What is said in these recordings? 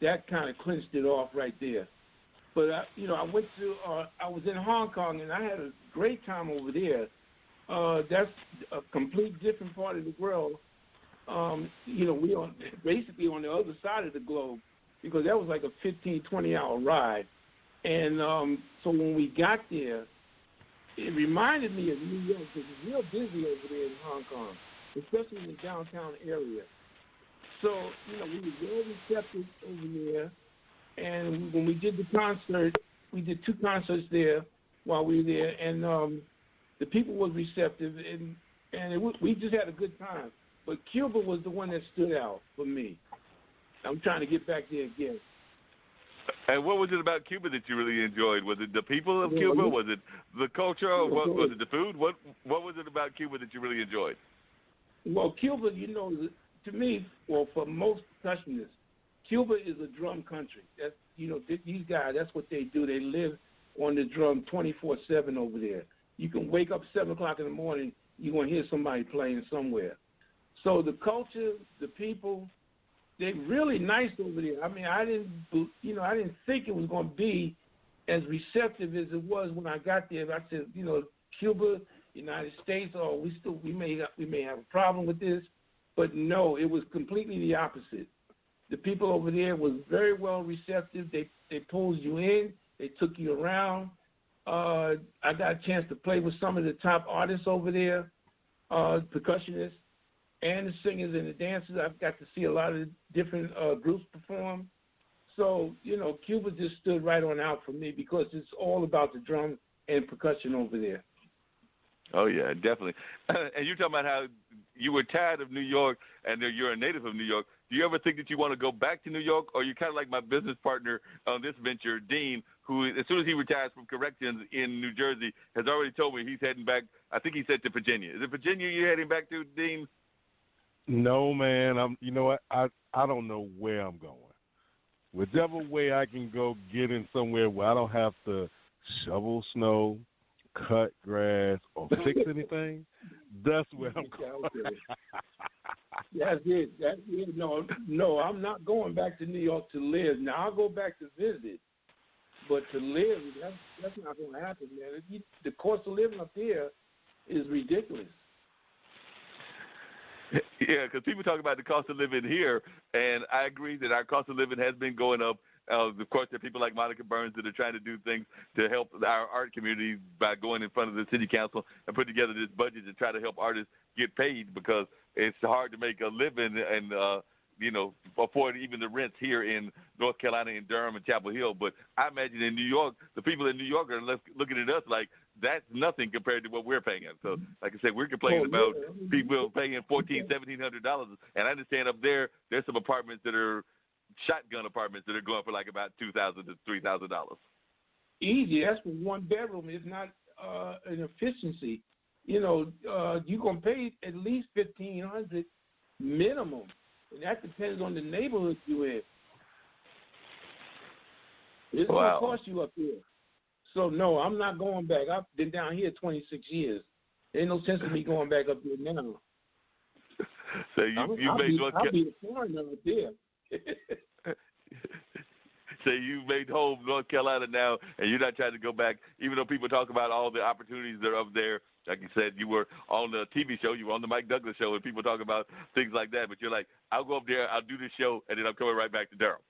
that kind of clinched it off right there. But I was in Hong Kong, and I had a great time over there. That's a complete different part of the world. We on basically on the other side of the globe, because that was like a 15, 20-hour ride. And so when we got there, it reminded me of New York, because it's real busy over there in Hong Kong, especially in the downtown area. So, we were well receptive over there. And when we did the concert, we did 2 concerts there while we were there, and the people was receptive, and we just had a good time. But Cuba was the one that stood out for me. I'm trying to get back there again. And what was it about Cuba that you really enjoyed? Was it the people of Cuba? Was it the culture? Or was it the food? What was it about Cuba that you really enjoyed? Well, Cuba, to me, for most percussionists, Cuba is a drum country. That's, these guys, that's what they do. They live on the drum 24/7 over there. You can wake up 7 o'clock in the morning, you're going to hear somebody playing somewhere. So the culture, the people, they're really nice over there. I mean, I didn't think it was going to be as receptive as it was when I got there. I said, Cuba, United States, we may have a problem with this, but no, it was completely the opposite. The people over there was very well receptive. They pulled you in. They took you around. I got a chance to play with some of the top artists over there, percussionists, and the singers and the dancers. I've got to see a lot of different groups perform. So, Cuba just stood right on out for me, because it's all about the drum and percussion over there. Oh, yeah, definitely. And you're talking about how you were tired of New York and you're a native of New York. Do you ever think that you want to go back to New York, or you're kind of like my business partner on this venture, Dean, who, as soon as he retires from corrections in New Jersey, has already told me he's heading back, I think he said to Virginia. Is it Virginia you're heading back to, Dean? No, man. You know what? I don't know where I'm going. Whichever way I can go get in somewhere where I don't have to shovel snow, cut grass, or fix anything, that's where I'm going. That's it. No, I'm not going back to New York to live. Now, I'll go back to visit, but to live, that's not going to happen, man. The cost of living up there is ridiculous. Yeah, because people talk about the cost of living here, and I agree that our cost of living has been going up. Of course, there are people like Monica Burns that are trying to do things to help our art community by going in front of the city council and put together this budget to try to help artists get paid, because it's hard to make a living and, afford even the rents here in North Carolina, in Durham and Chapel Hill. But I imagine in New York, the people in New York are looking at us like that's nothing compared to what we're paying. So, like I said, we're complaining about people paying $1,400, $1,700. And I understand up there's some apartments that are shotgun apartments that are going for like about $2,000 to $3,000. Easy. That's for one bedroom. It's not an efficiency. You're gonna pay at least $1,500 minimum, and that depends on the neighborhood you're in. It's gonna cost you up here. So no, I'm not going back. I've been down here 26 years. There ain't no sense in me going back up there now. So I'll be a foreigner up there. So you made home North Carolina now, and you're not trying to go back, even though people talk about all the opportunities that are up there. Like you said, you were on the TV show, you were on the Mike Douglas show, and people talk about things like that. But you're like, I'll go up there, I'll do this show, and then I'm coming right back to Durham.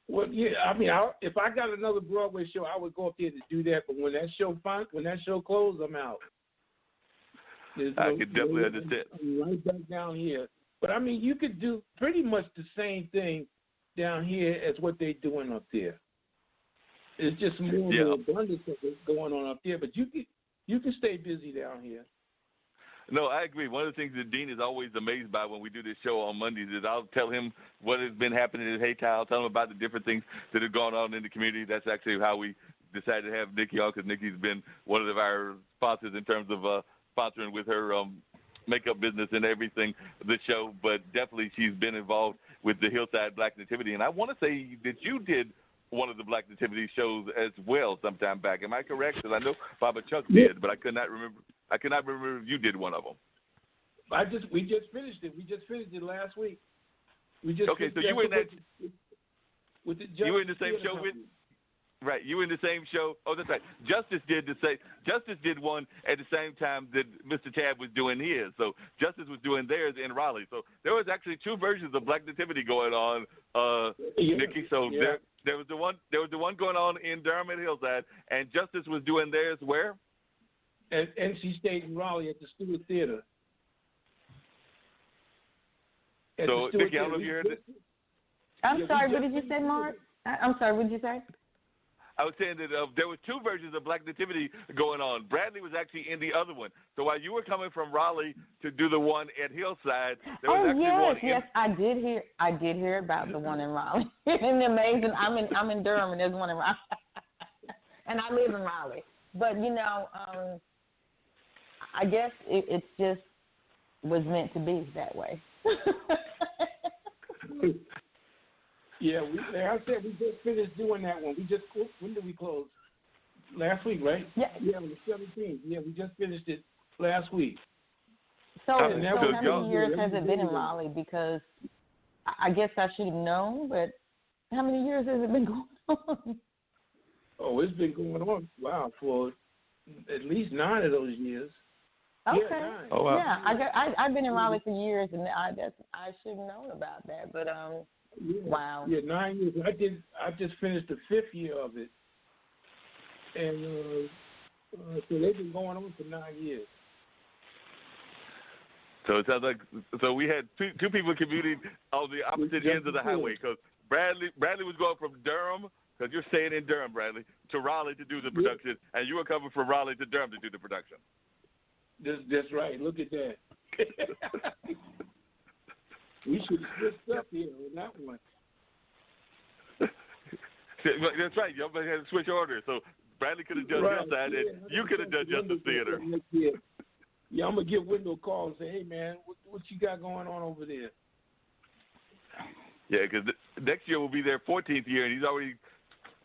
Well, yeah, I mean, if I got another Broadway show, I would go up there to do that. But when that show closed, I'm out. I can definitely understand. I'm right back down here. But I mean, you could do pretty much the same thing down here as what they're doing up there. It's just more of an abundance of it going on up there. But you can stay busy down here. No, I agree. One of the things that Dean is always amazed by when we do this show on Mondays is I'll tell him what has been happening at Haytown. I'll tell him about the different things that have gone on in the community. That's actually how we decided to have Nikki on, because Nikki's been one of our sponsors in terms of sponsoring with her makeup business and everything, the show. But definitely she's been involved with the Hillside Black Nativity. And I want to say that you did one of the Black Nativity shows as well sometime back. Am I correct? Because I know Baba Chuck did, but I could not remember if you did one of them. We just finished it. We just finished it last week. So you were in that. with the You were in the same show with. Right, you were in the same show. Oh, that's right. Justice did one at the same time that Mr. Tab was doing his. So Justice was doing theirs in Raleigh. So there was actually two versions of Black Nativity going on, Nikki. So there was the one going on in Durham and Hillside, and Justice was doing theirs where? At NC State in Raleigh at the Stewart Theater. So Nikki, I don't know if you heard it. I'm sorry. What did you say, Mark? I'm sorry. What did you say? I was saying that there were two versions of Black Nativity going on. Bradley was actually in the other one. So while you were coming from Raleigh to do the one at Hillside, there was actually one. Yes, I did hear about the one in Raleigh. Isn't it amazing? I'm in Durham and there's one in Raleigh, and I live in Raleigh. But I guess it just was meant to be that way. Yeah, like I said, we just finished doing that one. When did we close? Last week, right? Yeah. Yeah, on the 17th. Yeah, we just finished it last week. So how many years has it been in Raleigh? Because I guess I should have known, but how many years has it been going on? Oh, it's been going on, wow, for at least 9 of those years. Okay. Yeah, 9. Oh, wow. Yeah, I've been in Raleigh for years, and I should have known about that, but Yeah. Wow. Yeah, 9 years. I just finished the 5th year of it, and so they've been going on for 9 years. So it sounds like we had two people commuting on the opposite ends of the highway, because Bradley was going from Durham, because you're staying in Durham, Bradley, to Raleigh to do the production, and you were coming from Raleigh to Durham to do the production. That's right. Look at that. We should have switched up here on that one. That's right. You had to switch orders. So Bradley could have done your side, and you could have done Justice Theater. Yeah, I'm going to give Wendell a call and say, hey, man, what you got going on over there? Yeah, because next year will be their 14th year, and he's already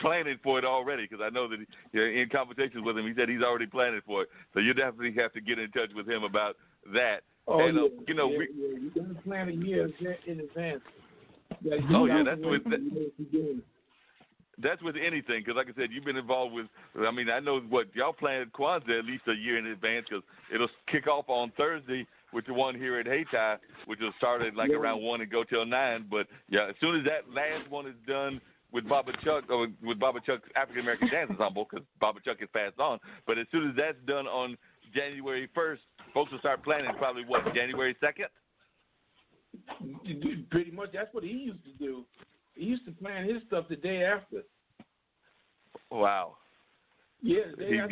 planning for it already, because I know that in conversations with him, he said he's already planning for it. So you definitely have to get in touch with him about that. Oh, and, you got to plan a year in advance. That's with anything, because like I said, you've been involved with, I know y'all planned Kwanzaa at least a year in advance, because it'll kick off on Thursday with the one here at Hayti, which will start at around 1 and go till 9. But, yeah, as soon as that last one is done with Baba Chuck, or with Baba Chuck's African American Dance Ensemble, because Baba Chuck is passed on, but as soon as that's done on January 1st, folks will start planning probably, January 2nd? Pretty much. That's what he used to do. He used to plan his stuff the day after. Wow. Yeah, because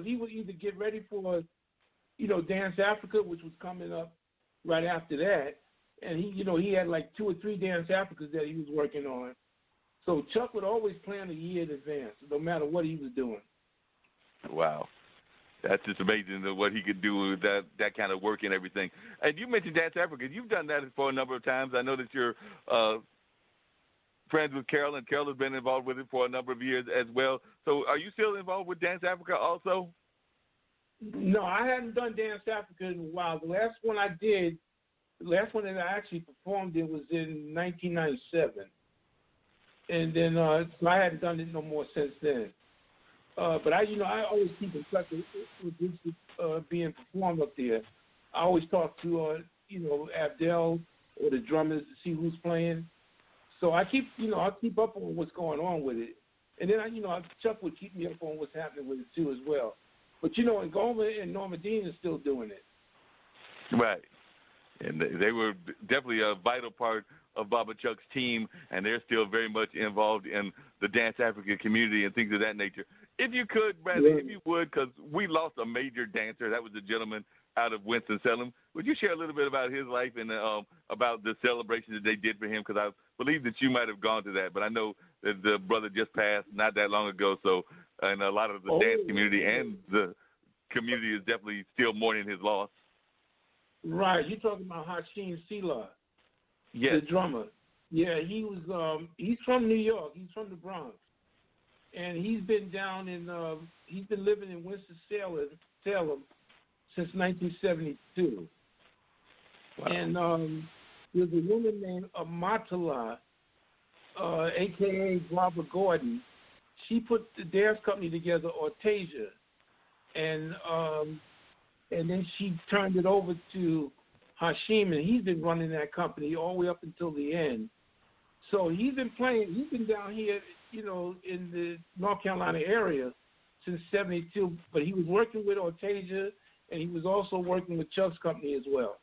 he would either get ready for, Dance Africa, which was coming up right after that, and he had like 2 or 3 Dance Africas that he was working on. So Chuck would always plan a year in advance, no matter what he was doing. Wow. That's just amazing what he could do with that kind of work and everything. And you mentioned Dance Africa. You've done that for a number of times. I know that you're friends with Carol, and Carol has been involved with it for a number of years as well. So are you still involved with Dance Africa also? No, I hadn't done Dance Africa in a while. The last one that I actually performed in was in 1997. And then so I hadn't done it no more since then. But I always keep in touch with this being performed up there. I always talk to, Abdel or the drummers to see who's playing. So I keep up on what's going on with it. And then, Chuck would keep me up on what's happening with it too as well. But, Ngoma and Norma Dean is still doing it. Right. And they were definitely a vital part of Baba Chuck's team, and they're still very much involved in the Dance Africa community and things of that nature. If you could, Bradley, if you would, because we lost a major dancer. That was a gentleman out of Winston-Salem. Would you share a little bit about his life and about the celebration that they did for him? Because I believe that you might have gone to that, but I know that the brother just passed not that long ago. So, and a lot of the dance community and the community is definitely still mourning his loss. Right. You're talking about Hashim Sila, yes, the drummer. Yeah, he was. He's from New York. He's from the Bronx. And he's been he's been living in Winston-Salem since 1972. Wow. And there's a woman named Amatala a.k.a. Barbara Gordon, she put the dance company together, Ortasia, and then she turned it over to Hashim, and he's been running that company all the way up until the end. So he's been down here, in the North Carolina area since '72, but he was working with Ortasia, and he was also working with Chuck's company as well.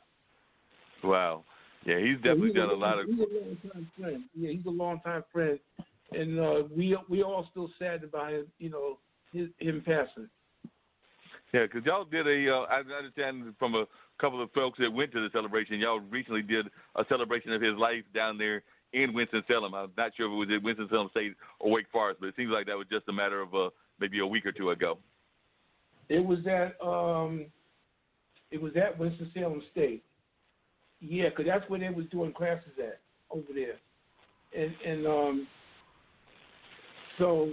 Wow. Yeah, he's definitely done a lot of... He's a long-time friend. Yeah, he's a long-time friend. And we all still sad about him, him passing. Yeah, because y'all did I understand from a couple of folks that went to the celebration, y'all recently did a celebration of his life down there in Winston-Salem. I'm not sure if it was at Winston-Salem State or Wake Forest, but it seems like that was just a matter of maybe a week or two ago. It was at Winston-Salem State. Yeah, because that's where they was doing classes at over there, and so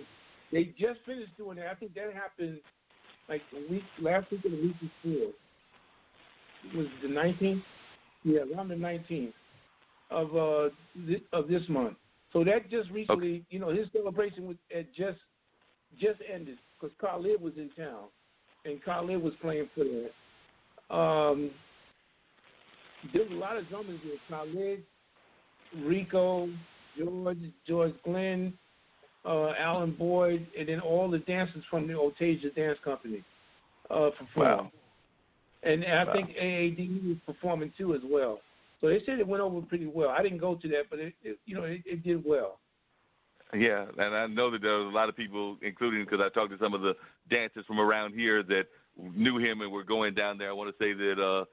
they just finished doing that. I think that happened like last week or the week before. It was the 19th. Yeah, around the 19th of this month. So that just recently, his celebration had just ended because Khalid was in town, and Khalid was playing for that. There was a lot of drummers there. Khalid, Rico, George Glenn, Alan Boyd, and then all the dancers from the Ortasia Dance Company performed. Wow. And I think AAD was performing too as well. So they said it went over pretty well. I didn't go to that, but it did well. Yeah, and I know that there was a lot of people, including because I talked to some of the dancers from around here that knew him and were going down there. I want to say that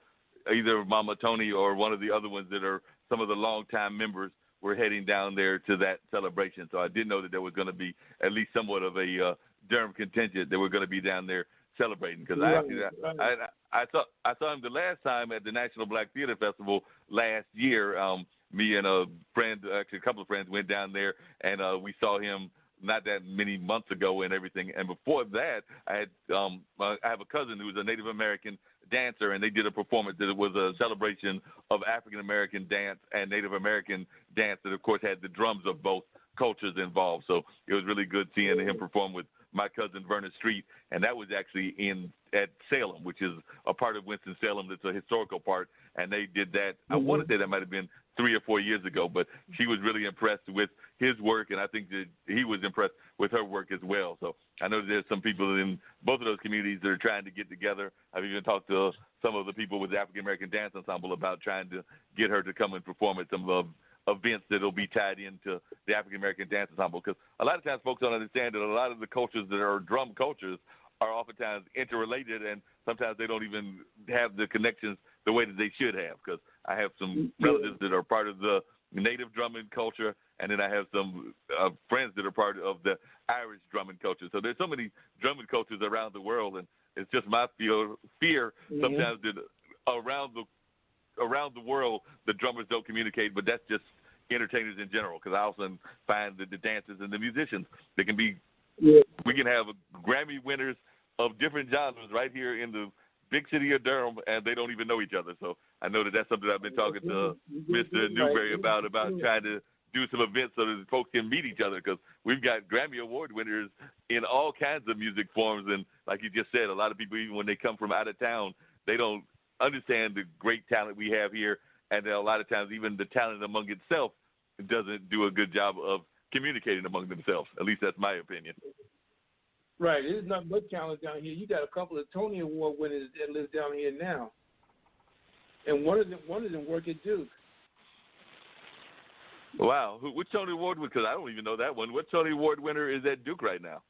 either Mama Tony or one of the other ones that are some of the longtime members were heading down there to that celebration. So I did know that there was going to be at least somewhat of a Durham contingent that were going to be down there celebrating. Because I saw him the last time at the National Black Theater Festival last year. Me and a friend, actually a couple of friends, went down there and we saw him not that many months ago and everything. And before that, I have a cousin who's a Native American dancer, and they did a performance that was a celebration of African American dance and Native American dance that, of course, had the drums of both cultures involved. So it was really good seeing him perform with my cousin Vernon Street, and that was actually at Salem, which is a part of Winston-Salem that's a historical part, and they did that. I want to say that might have been 3 or 4 years ago, but she was really impressed with his work, and I think that he was impressed with her work as well. So I know that there's some people in both of those communities that are trying to get together. I've even talked to some of the people with the African American Dance Ensemble about trying to get her to come and perform at some of events that will be tied into the African American Dance Ensemble, because a lot of times folks don't understand that a lot of the cultures that are drum cultures are oftentimes interrelated, and sometimes they don't even have the connections the way that they should have, because I have some relatives that are part of the native drumming culture, and then I have some friends that are part of the Irish drumming culture. So there's so many drumming cultures around the world, and it's just my fear sometimes that around the world the drummers don't communicate, but that's just entertainers in general, because I also find that the dancers and the musicians, they can be, we can have Grammy winners of different genres right here in the big city of Durham, and they don't even know each other. So I know that that's something I've been talking to Mr. Newberry about trying to do some events so that folks can meet each other, because we've got Grammy Award winners in all kinds of music forms, and like you just said, a lot of people, even when they come from out of town, they don't understand the great talent we have here, and a lot of times even the talent among itself doesn't do a good job of communicating among themselves. At least that's my opinion. Right. There's not much talent down here. You got a couple of Tony Award winners that live down here now, and one of them work at Duke. Wow. Which Tony Award? Because I don't even know that one. What Tony Award winner is at Duke right now?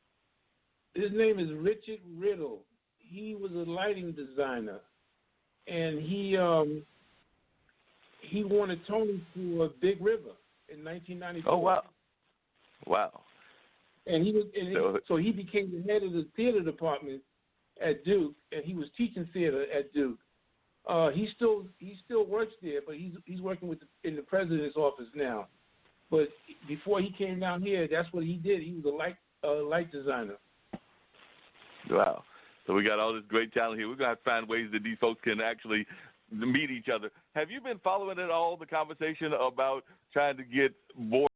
His name is Richard Riddle. He was a lighting designer, and he won a Tony for Big River in 1994. Oh wow! Wow. And so he became the head of the theater department at Duke, and he was teaching theater at Duke. He still works there, but he's working in the president's office now. But before he came down here, that's what he did. He was a light designer. Wow. So we got all this great talent here. We're going to have to find ways that these folks can actually meet each other. Have you been following at all the conversation about trying to get more